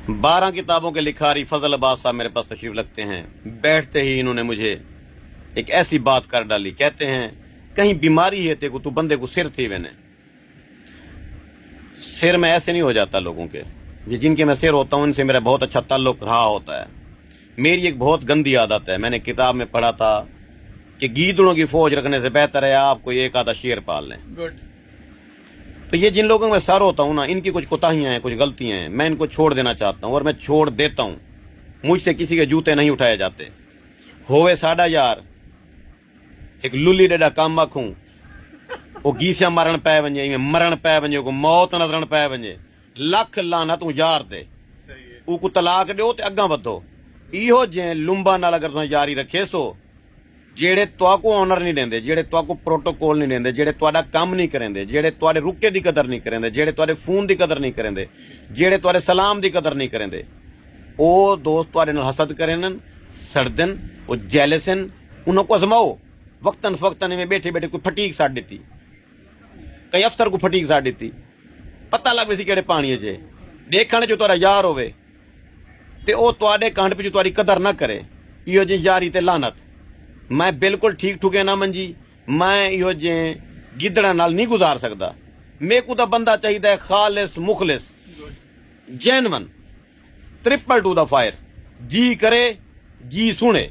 12 किताबों के लिखारी फजल अब्बास साहब मेरे पास तशरीफ लगते हैं। बैठते ही इन्होंने मुझे एक ऐसी बात कर डाली। कहते हैं कहीं बीमारी है तेको, तू बंदे को सिर थी मैंने। सिर में ऐसे नहीं हो जाता लोगों के, ये जिनके मैं सिर होता हूँ इनसे मेरा बहुत अच्छा ताल्लुक रहा होता है। मेरी एक बहुत गंदी आदत है, मैंने किताब में पढ़ा था कि गीदड़ों की फौज रखने से बेहतर है आप कोई एक आधा शेर पाल लें। गुड। तो ये जिन लोगों में सर होता हूँ ना, इनकी कुछ कोताहियां हैं, कुछ गलतियां हैं, मैं इनको छोड़ देना चाहता हूँ और मैं छोड़ देता हूँ। मुझसे किसी के जूते नहीं उठाए जाते। होवे साडा यार एक लुली डेडा काम आखूं वो गीसिया मरण पै वञे, इवें मरण पै वञे, को मौत नज़रन पै वञे, लख लाना तू यार ते को तलाक ॾियो ते अग्गां वधो। इहो जे लुंबा नाल अगर तुसीं यारी रखे सो, जेड़े तुहाको ऑनर नहीं देंदे, जेड़े तुहाको प्रोटोकॉल नहीं देंदे, जेड़े तुहाडा काम नहीं करेंदे, जेड़े तुहाडे रुके दी कदर नहीं करेंदे, जेड़े तुहाडे फोन दी कदर नहीं करेंदे, जेड़े तुहाडे सलाम दी कदर नहीं करेंदे, ओ दोस्त तुहाडे नाल हसद करेन, सड़दन, ओ जेलसन। उन्हां को आजमाओ। वक्तन फक्तन में बैठे बैठे कोई फटीक साड़ दी, कई अफसर को फटीक साड़ दी, पता लग सी केड़े पानी च देखण जो तुहाडा यार होवे ते ओ तुहाडे कांड पिछू तुहाडी कदर ना करे। इहो जी यारी ते लानत। मैं बिल्कुल ठीक ठुके ना मंजी, मैं इहो जे गिदड़ा नाल नहीं गुजार सकदा। मेरे को तो बंदा चाहिए खालिस मुखलिस genuine, triple to the fire, जी करे जी सुने।